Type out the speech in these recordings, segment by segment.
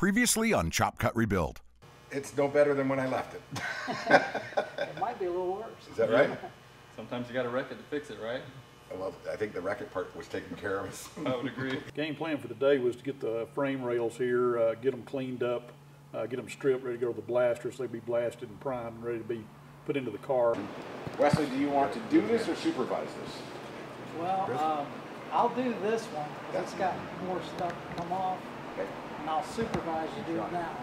Previously on Chop Cut Rebuild. It's no better than when I left it. It might be a little worse. Is that right? Sometimes you got to wreck it to fix it, right? Well, I think the wreck it part was taken care of. I would agree. Game plan for the day was to get the frame rails here, get them cleaned up, get them stripped, ready to go to the blaster so they'd be blasted and primed and ready to be put into the car. Wesley, do you want to do this or supervise this? Well, I'll do this one because it's got more stuff to come off, and I'll supervise you do it now.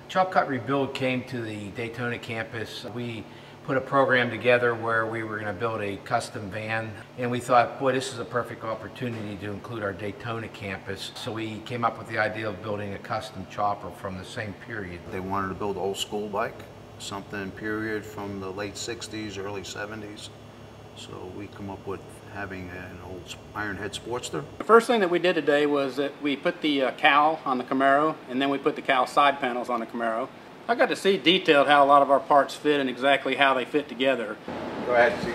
Chop Cut Rebuild came to the Daytona campus. We put a program together where we were going to build a custom van, and we thought, boy, this is a perfect opportunity to include our Daytona campus. So we came up with the idea of building a custom chopper from the same period. They wanted to build an old school bike, something period from the late 60s, early 70s. So we come up with having an old Ironhead Sportster. The first thing that we did today was that we put the cowl on the Camaro, and then we put the cowl side panels on the Camaro. I got to see detailed how a lot of our parts fit and exactly how they fit together. Go ahead, see.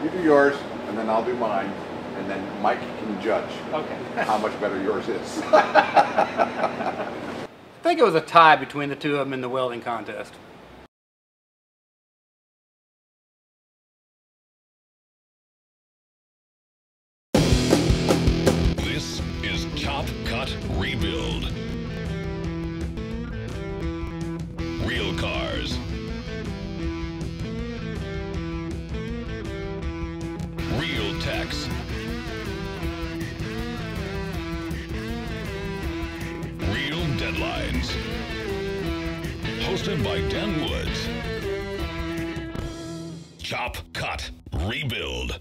You do yours, and then I'll do mine, and then Mike can judge how much better yours is. I think it was a tie between the two of them in the welding contest. This is Chop Cut Rebuild. Real cars. Real techs. Real deadlines. Hosted by Dan Woods. Chop Cut Rebuild.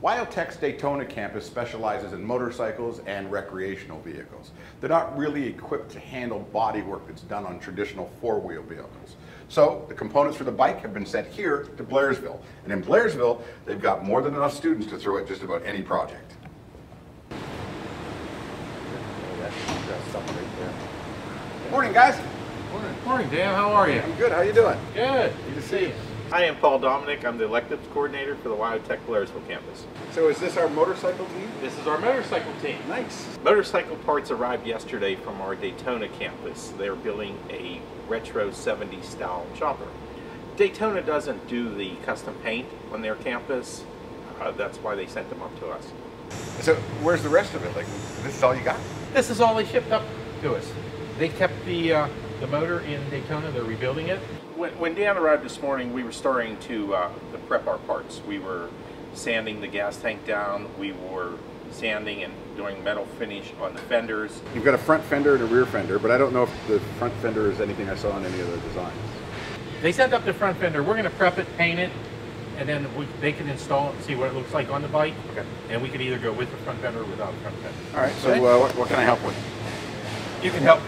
Wyotek's Daytona campus specializes in motorcycles and recreational vehicles. They're not really equipped to handle body work that's done on traditional four-wheel vehicles. So the components for the bike have been sent here to Blairsville. And in Blairsville, they've got more than enough students to throw at just about any project. Morning, guys. Morning, Dan. How are you? I'm good. How you doing? Good. Good to see you. I am Paul Dominic. I'm the electives coordinator for the Wyotek Blairsville campus. So is this our motorcycle team? This is our motorcycle team. Nice. Motorcycle parts arrived yesterday from our Daytona campus. They're building a retro 70s style chopper. Daytona doesn't do the custom paint on their campus. That's why they sent them up to us. So where's the rest of it? Like, this is all you got? This is all they shipped up to us. They kept the motor in Daytona. They're rebuilding it. When Dan arrived this morning, we were starting to prep our parts. We were sanding the gas tank down. We were sanding and doing metal finish on the fenders. You've got a front fender and a rear fender, but I don't know if the front fender is anything I saw on any of the designs. They sent up the front fender. We're going to prep it, paint it, and then they can install it and see what it looks like on the bike. Okay. And we could either go with the front fender or without the front fender. All right, so what can I help with? You can help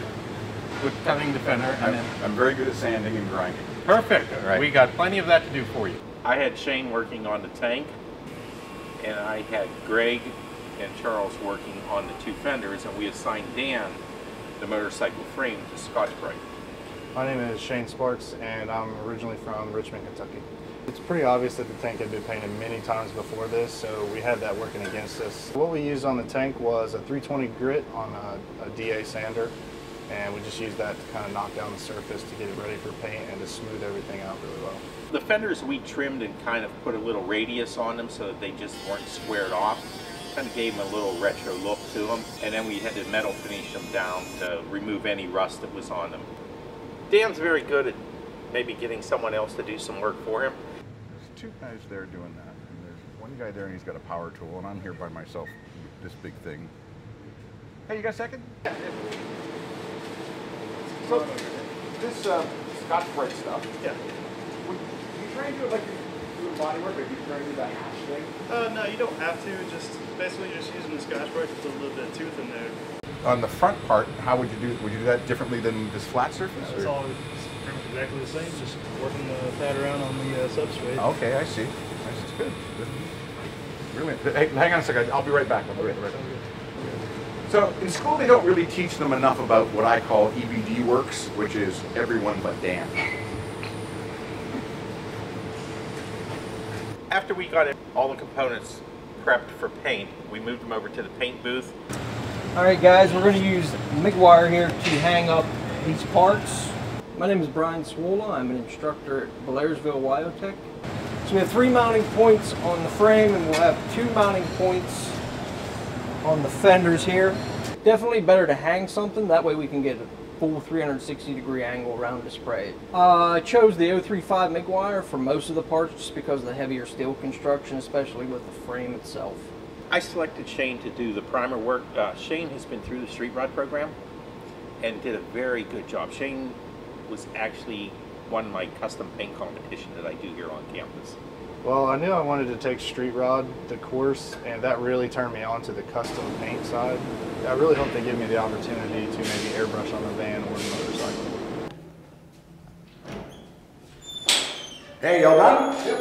with cutting the fender. And I'm very good at sanding and grinding. Perfect. Right. We got plenty of that to do for you. I had Shane working on the tank, and I had Greg and Charles working on the two fenders, and we assigned Dan the motorcycle frame to Scotch-Brite. My name is Shane Sparks, and I'm originally from Richmond, Kentucky. It's pretty obvious that the tank had been painted many times before this, so we had that working against us. What we used on the tank was a 320 grit on a DA sander, and we just used that to kind of knock down the surface to get it ready for paint and to smooth everything out really well. The fenders we trimmed and kind of put a little radius on them so that they just weren't squared off. Kind of gave them a little retro look to them, and then we had to metal finish them down to remove any rust that was on them. Dan's very good at maybe getting someone else to do some work for him. There's two guys there doing that, and there's one guy there and he's got a power tool, and I'm here by myself with this big thing. Hey, you got a second? So, this Scotch-Brite stuff, would you try and do it like you're doing body work, or you try and do that hash thing? No, you don't have to. Just basically just using the Scotch-Brite to put a little bit of tooth in there. On the front part, how would you do? Would you do that differently than this flat surface? It's all pretty much exactly the same. Just working the pad around on the substrate. Okay, I see. That's good. Brilliant. Hey, hang on a second. I'll be right back. I'll be right back. So in school, they don't really teach them enough about what I call EBD works, which is everyone but Dan. After we got all the components prepped for paint, we moved them over to the paint booth. Alright guys, we're going to use MIG wire here to hang up these parts. My name is Brian Swola. I'm an instructor at Blairsville Wyotech. So we have 3 mounting points on the frame, and we'll have 2 mounting points on the fenders here. Definitely better to hang something, that way we can get a full 360-degree angle around the spray. I chose the 035 MIG wire for most of the parts just because of the heavier steel construction, especially with the frame itself. I selected Shane to do the primer work. Shane has been through the street rod program and did a very good job. Shane was actually won my custom paint competition that I do here on campus. Well, I knew I wanted to take street rod, the course, and that really turned me on to the custom paint side. I really hope they give me the opportunity to maybe airbrush on the van or the motorcycle. Hey, y'all done? Yep.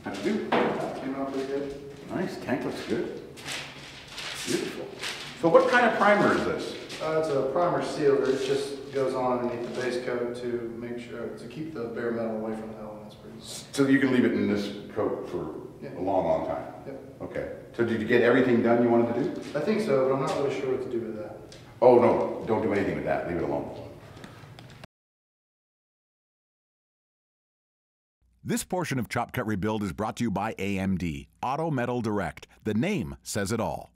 How'd you do? Came out pretty good. Nice, tank looks good. Beautiful. So what kind of primer is this? It's a primer sealer. It just goes on underneath the base coat to make sure, to keep the bare metal away from the elements. So you can leave it in this coat for a long, long time? Yep. Okay. So did you get everything done you wanted to do? I think so, but I'm not really sure what to do with that. Oh, no. Don't do anything with that. Leave it alone. This portion of Chop Cut Rebuild is brought to you by AMD, Auto Metal Direct. The name says it all.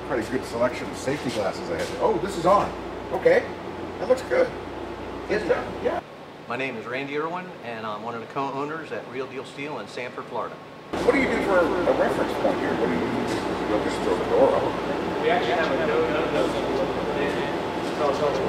Quite a good selection of safety glasses I had. Oh, this is on. Okay. That looks good. It's done. Yeah. My name is Randy Irwin, and I'm one of the co-owners at Real Deal Steel in Sanford, Florida. What do you do for a reference point here? What do you do? You'll just throw the door open. We actually have a no tell us the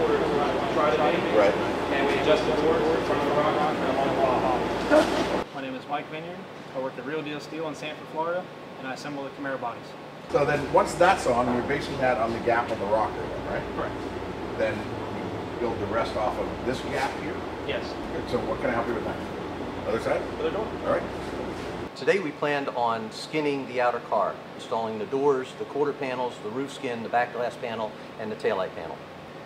order to try to be. Right. And we adjust the doors in front of the rock and I'm on the bottom. My name is Mike Vineyard. I work at Real Deal Steel in Sanford, Florida, and I assemble the Camaro bodies. So then once that's on, you're basing that on the gap of the rocker, right? Correct. Then you build the rest off of this gap here? Yes. Good. So what can I help you with now? Other side? Other door. All right. Today we planned on skinning the outer car, installing the doors, the quarter panels, the roof skin, the back glass panel, and the taillight panel.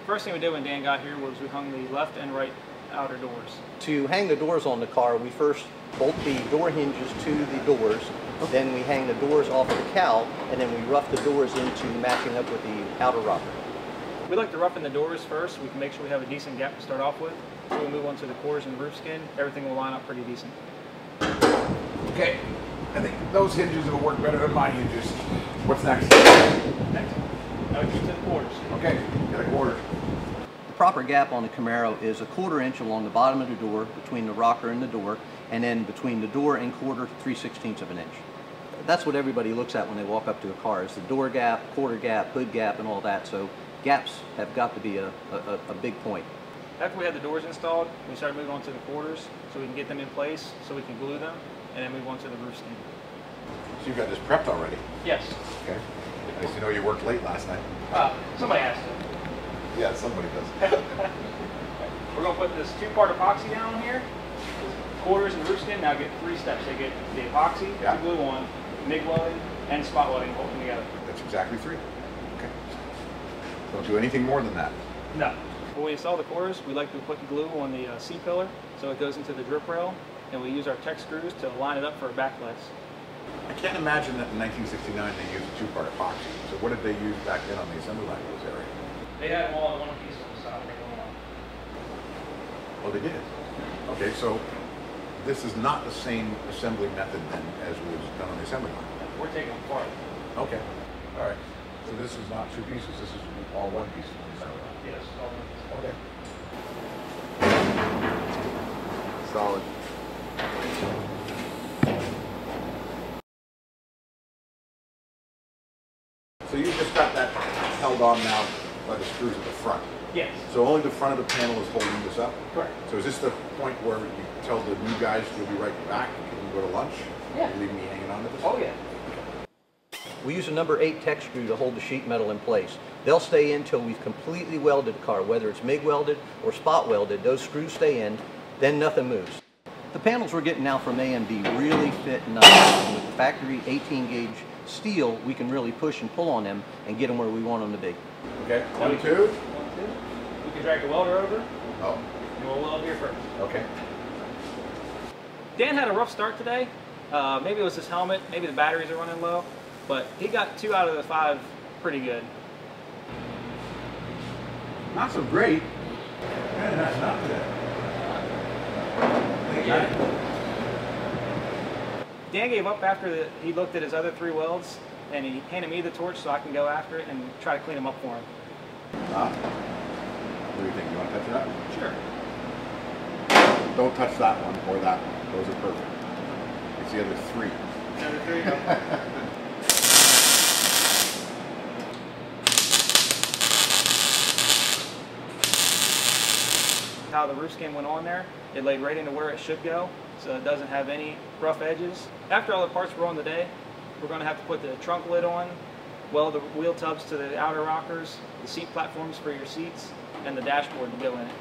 First thing we did when Dan got here was we hung the left and right outer doors. To hang the doors on the car, we first bolt the door hinges to the doors, then we hang the doors off of the cowl, and then we rough the doors into matching up with the outer rocker. We like to roughen the doors first. We can make sure we have a decent gap to start off with. So we'll move on to the quarters and roof skin. Everything will line up pretty decent. Okay. I think those hinges will work better than my hinges. What's next? Next. Now we get to the quarters. Okay. Get a quarter. The proper gap on the Camaro is a 1/4 inch along the bottom of the door, between the rocker and the door, and then between the door and quarter, 3/16 of an inch. That's what everybody looks at when they walk up to a car, is the door gap, quarter gap, hood gap, and all that. So gaps have got to be a big point. After we had the doors installed, we started moving on to the quarters so we can get them in place, so we can glue them, and then move on to the roof skin. So you've got this prepped already? Yes. Okay. Nice to know you worked late last night. Somebody has to. Yeah, somebody does. We're going to put this 2-part epoxy down here. Quarters and roof skin now get 3 steps. They get the epoxy, the glue on, MIG welding, and spot welding both together. That's exactly 3. Okay. Don't do anything more than that. No. When we install the quarters, we like to put the glue on the C-pillar so it goes into the drip rail, and we use our tech screws to line it up for a backlash. I can't imagine that in 1969 they used a 2-part epoxy. So what did they use back then on the assembly line in this area? They had them all in one piece on the side. Oh, they did? Okay, so this is not the same assembly method then as was done on the assembly line? We're taking them apart. Okay. All right. So this is not 2 pieces. This is all 1 piece on the assembly line? Yes, all 1 piece. Okay. Solid. So you just got that held on now by the screws at the front? Yes. So only the front of the panel is holding this up? Correct. So is this the point where you tell the new guys you'll be right back and can you go to lunch? Yeah. You leave me hanging on to this? Oh, yeah. We use a number 8 tech screw to hold the sheet metal in place. They'll stay in until we've completely welded the car, whether it's MIG welded or spot welded. Those screws stay in, then nothing moves. The panels we're getting now from AMD really fit nice with the factory 18 gauge steel, we can really push and pull on them and get them where we want them to be. Okay, 22. 22. We can drag the welder over. Oh. And we'll weld here first. Okay. Dan had a rough start today. Maybe it was his helmet, maybe the batteries are running low, but he got 2 out of the 5 pretty good. Not so great. Man, that's not good. Dan gave up after he looked at his other 3 welds, and he handed me the torch so I can go after it and try to clean them up for him. What do you think? You want to touch that? Sure. Don't touch that one or that one. Those are perfect. It's the other 3. The other 3? How the roof skin went on there, it laid right into where it should go, so it doesn't have any rough edges. After all the parts were on today, we're going to have to put the trunk lid on, weld the wheel tubs to the outer rockers, the seat platforms for your seats, and the dashboard to go in it.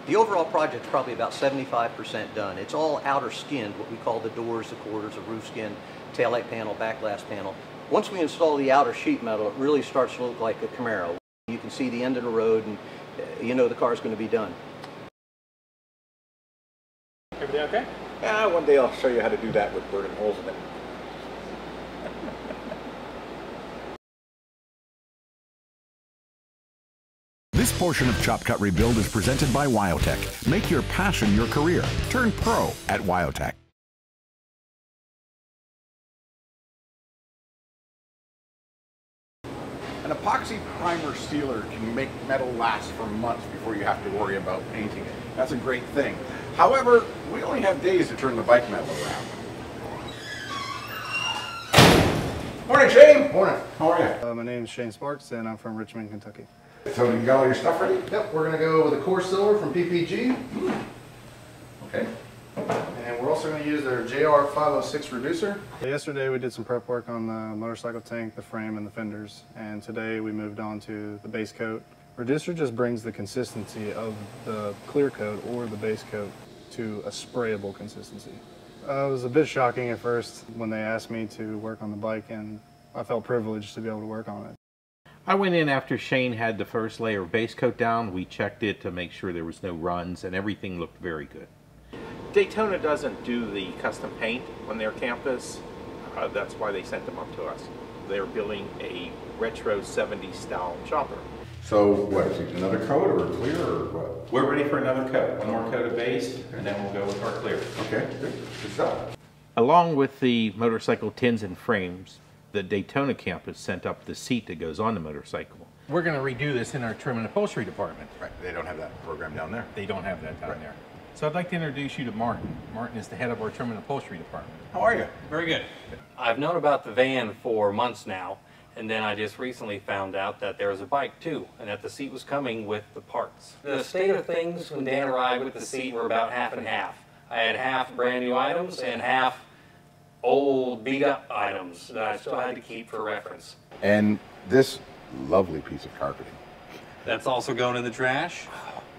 The overall project's probably about 75% done. It's all outer skinned, what we call the doors, the quarters, the roof skin, taillight panel, back glass panel. Once we install the outer sheet metal, it really starts to look like a Camaro. You can see the end of the road and you know the car's going to be done. Everything okay? Yeah, one day I'll show you how to do that with burning holes in it. This portion of Chop Cut Rebuild is presented by Wyotech. Make your passion your career. Turn pro at Wyotech. An epoxy primer sealer can make metal last for months before you have to worry about painting it. That's a great thing. However, we only have days to turn the bike metal around. Morning, Shane. Morning. How are you? My name's Shane Sparks, and I'm from Richmond, Kentucky. So you got all your stuff ready? Yep, we're going to go with a core silver from PPG. Okay. And we're also going to use their JR506 reducer. Yesterday we did some prep work on the motorcycle tank, the frame, and the fenders. And today we moved on to the base coat. Reducer just brings the consistency of the clear coat or the base coat to a sprayable consistency. It was a bit shocking at first when they asked me to work on the bike, and I felt privileged to be able to work on it. I went in after Shane had the first layer of base coat down. We checked it to make sure there was no runs, and everything looked very good. Daytona doesn't do the custom paint on their campus. That's why they sent them up to us. They're building a retro 70s style chopper. So what, is it another coat or clear or what? We're ready for another coat. One more coat of base, and then we'll go with our clear. Okay, good stuff. Along with the motorcycle tins and frames, the Daytona campus sent up the seat that goes on the motorcycle. We're going to redo this in our trim and upholstery department. Right, they don't have that program down there. They don't have that down there. So I'd like to introduce you to Martin. Martin is the head of our trim and upholstery department. How are you? Very good. I've known about the van for months now, and then I just recently found out that there was a bike too, and that the seat was coming with the parts. The state of things when Dan arrived with the seat were about half and half. I had half brand new items and half old beat up items that I still had to keep for reference. And this lovely piece of carpeting. That's also going in the trash.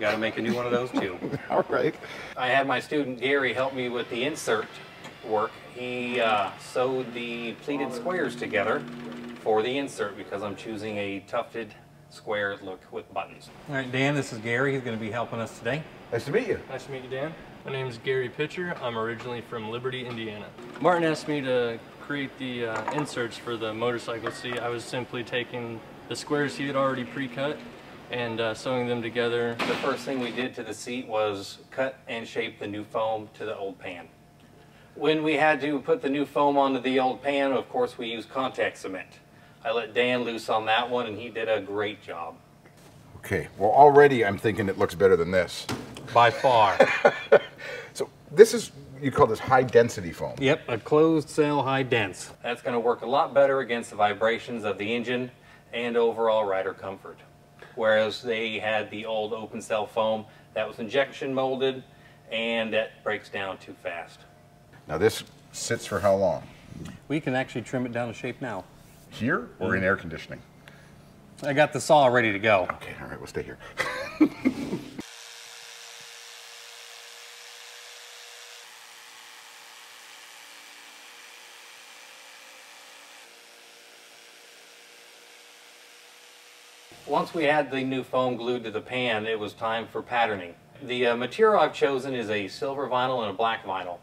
Got to make a new one of those too. All right. I had my student Gary help me with the insert work. He sewed the pleated squares together for the insert because I'm choosing a tufted square look with buttons. All right, Dan, this is Gary. He's going to be helping us today. Nice to meet you. Nice to meet you, Dan. My name is Gary Pitcher. I'm originally from Liberty, Indiana. Martin asked me to create the inserts for the motorcycle seat. I was simply taking the squares he had already pre-cut and sewing them together. The first thing we did to the seat was cut and shape the new foam to the old pan. When we had to put the new foam onto the old pan, of course we used contact cement. I let Dan loose on that one and he did a great job. Okay, well already I'm thinking it looks better than this. By far. So this is, you call this high density foam? Yep, a closed cell high dense. That's going to work a lot better against the vibrations of the engine and overall rider comfort. Whereas they had the old open cell foam that was injection molded and that breaks down too fast. Now this sits for how long? We can actually trim it down to shape now. Here or in air conditioning? I got the saw ready to go. Okay, all right, we'll stay here. Once we had the new foam glued to the pan, it was time for patterning. The material I've chosen is a silver vinyl and a black vinyl.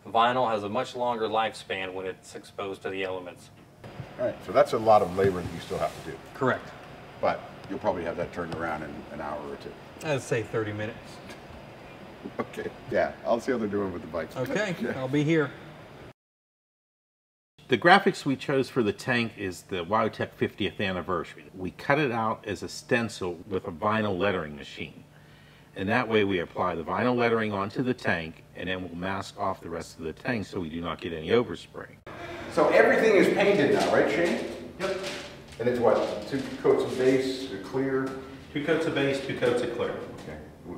Vinyl has a much longer lifespan when it's exposed to the elements. All right, so that's a lot of labor that you still have to do. Correct. But you'll probably have that turned around in an hour or two. I'd say 30 minutes. Okay, yeah, I'll see how they're doing with the bikes. Okay, Yeah. I'll be here. The graphics we chose for the tank is the WyoTech 50th anniversary. We cut it out as a stencil with a vinyl lettering machine. And that way we apply the vinyl lettering onto the tank, and then we'll mask off the rest of the tank so we do not get any overspray. So everything is painted now, right, Shane? Yep. And it's what, 2 coats of base, clear? 2 coats of base, 2 coats of clear. Okay.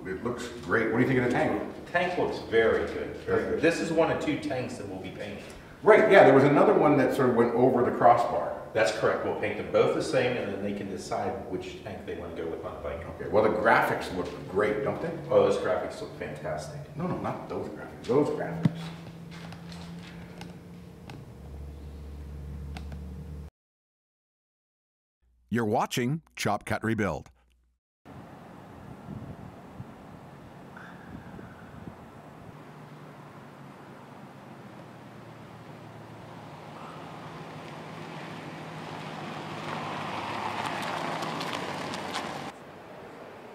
It looks great. What do you think of the tank? The tank looks very good. Very good. This is one of 2 tanks that will be painted. Right, yeah, there was another one that sort of went over the crossbar. That's correct. We'll paint them both the same, and then they can decide which tank they want to go with on the bike. Okay, well, the graphics look great, don't they? Oh, those graphics look fantastic. No, not those graphics. Those graphics. You're watching Chop Cut Rebuild.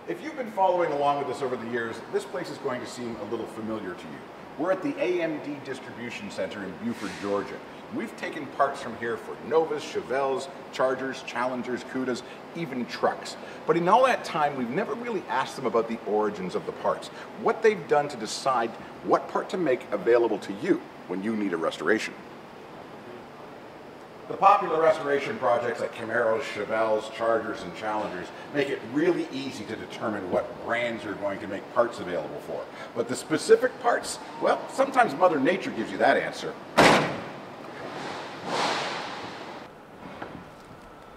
If you've been following along with us over the years, this place is going to seem a little familiar to you. We're at the AMD Distribution Center in Buford, Georgia. We've taken parts from here for Novas, Chevelles, Chargers, Challengers, Cudas, even trucks. But in all that time, we've never really asked them about the origins of the parts, what they've done to decide what part to make available to you when you need a restoration. The popular restoration projects like Camaros, Chevelles, Chargers, and Challengers make it really easy to determine what brands you're going to make parts available for. But the specific parts, well, sometimes Mother Nature gives you that answer.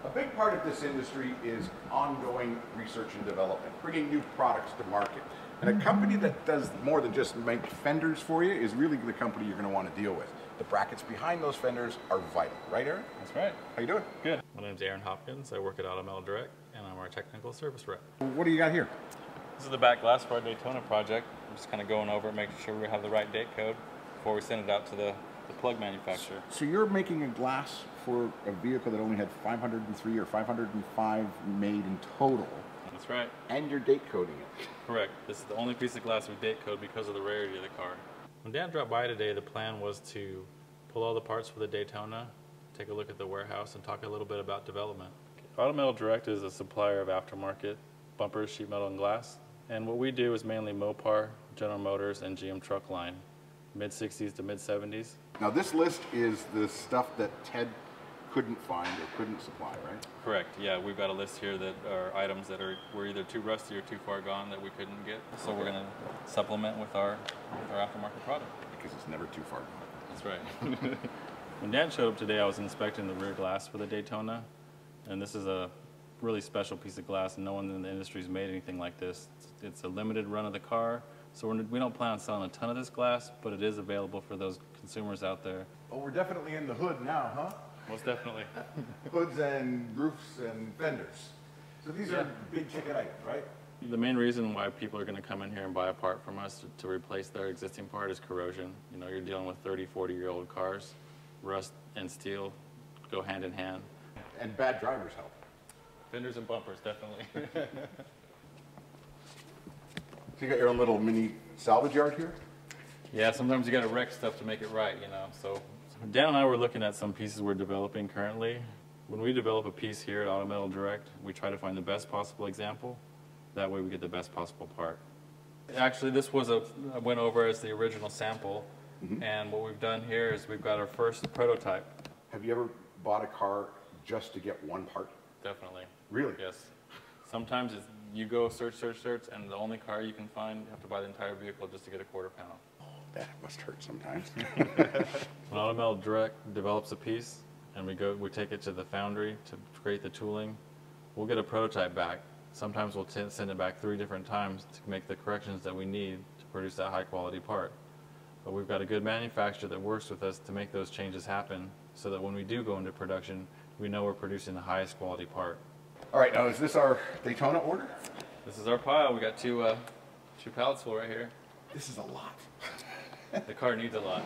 A big part of this industry is ongoing research and development, bringing new products to market. And a company that does more than just make fenders for you is really the company you're going to want to deal with. The brackets behind those fenders are vital, right, Aaron? That's right. How you doing? Good. My name's Aaron Hopkins. I work at Automail Direct, and I'm our technical service rep. What do you got here? This is the back glass for our Daytona project. I'm just kind of going over it, making sure we have the right date code before we send it out to the plug manufacturer. So you're making a glass for a vehicle that only had 503 or 505 made in total. That's right. And you're date coding it. Correct. This is the only piece of glass we date code because of the rarity of the car. When Dan dropped by today, the plan was to pull all the parts for the Daytona, take a look at the warehouse, and talk a little bit about development. Automail Direct is a supplier of aftermarket bumpers, sheet metal, and glass. And what we do is mainly Mopar, General Motors, and GM truck line, mid-60s to mid-70s. Now this list is the stuff that Ted couldn't find or couldn't supply, right? Correct, yeah. We've got a list here that are items that were either too rusty or too far gone that we couldn't get. So we're going to supplement with our aftermarket product. Because it's never too far gone. That's right. When Dan showed up today, I was inspecting the rear glass for the Daytona, and this is a really special piece of glass. No one in the industry has made anything like this. It's a limited run of the car, so we don't plan on selling a ton of this glass, but it is available for those consumers out there. Oh, we're definitely in the hood now, huh? Most definitely. Hoods and roofs and fenders. So these are big ticket items, right? The main reason why people are going to come in here and buy a part from us to replace their existing part is corrosion. You know, you're dealing with 30, 40-year-old cars. Rust and steel go hand in hand. And bad drivers help. Fenders and bumpers, definitely. So you got your own little mini salvage yard here? Yeah, sometimes you got to wreck stuff to make it right, you know. So Dan and I were looking at some pieces we're developing currently. When we develop a piece here at Automail Direct, we try to find the best possible example. That way we get the best possible part. Actually, this was went over as the original sample, and what we've done here is we've got our first prototype. Have you ever bought a car just to get one part? Definitely. Really? Yes. Sometimes you go search, and the only car you can find, you have to buy the entire vehicle just to get a quarter panel. That must hurt sometimes. When Automail Direct develops a piece, and we take it to the foundry to create the tooling, we'll get a prototype back. Sometimes we'll send it back 3 different times to make the corrections that we need to produce that high quality part. But we've got a good manufacturer that works with us to make those changes happen so that when we do go into production, we know we're producing the highest quality part. All right, now is this our Daytona order? This is our pile. We got two pallets full right here. This is a lot. The car needs a lot.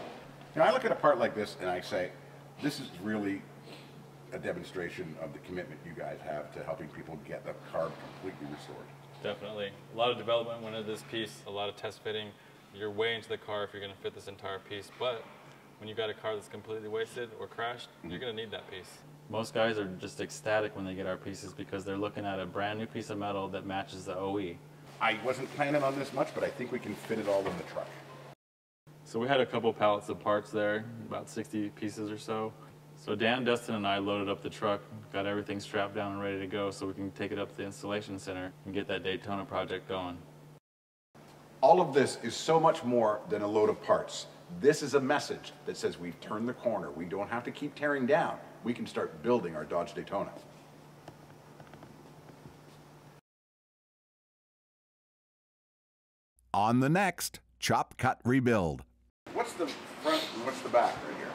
You know, I look at a part like this and I say, this is really a demonstration of the commitment you guys have to helping people get the car completely restored. Definitely. A lot of development went into this piece, a lot of test fitting. You're way into the car if you're going to fit this entire piece, but when you've got a car that's completely wasted or crashed, you're going to need that piece. Most guys are just ecstatic when they get our pieces because they're looking at a brand new piece of metal that matches the OE. I wasn't planning on this much, but I think we can fit it all in the truck. So we had a couple pallets of parts there, about 60 pieces or so. So Dan, Dustin, and I loaded up the truck, got everything strapped down and ready to go so we can take it up to the installation center and get that Daytona project going. All of this is so much more than a load of parts. This is a message that says we've turned the corner. We don't have to keep tearing down. We can start building our Dodge Daytona. On the next Chop, Cut, Rebuild. What's the front and what's the back right here?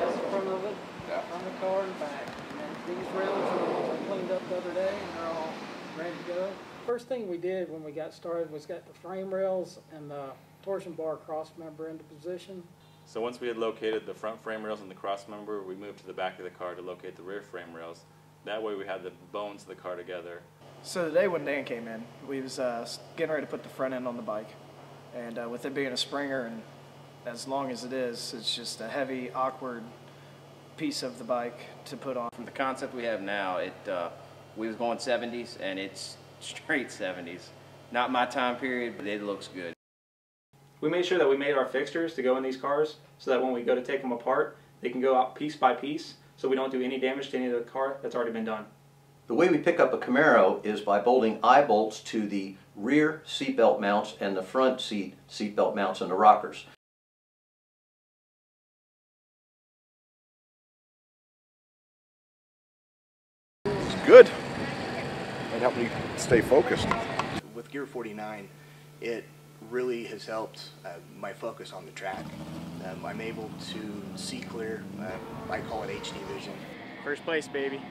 That's the front of it, Yeah. front of the car and back. And these rails were cleaned up the other day and they're all ready to go. First thing we did when we got started was got the frame rails and the torsion bar cross member into position. So once we had located the front frame rails and the cross member, we moved to the back of the car to locate the rear frame rails. That way we had the bones of the car together. So today when Dan came in, we was getting ready to put the front end on the bike. And with it being a Springer and as long as it is, it's just a heavy, awkward piece of the bike to put on. From the concept we have now, we was going 70s and it's straight 70s. Not my time period, but it looks good. We made sure that we made our fixtures to go in these cars so that when we go to take them apart, they can go out piece by piece so we don't do any damage to any of the car that's already been done. The way we pick up a Camaro is by bolting eye bolts to the rear seatbelt mounts and the front seatbelt mounts and the rockers. It's good. It helped me stay focused. With Gear 49, it really has helped my focus on the track. I'm able to see clear. I call it HD vision. First place, baby.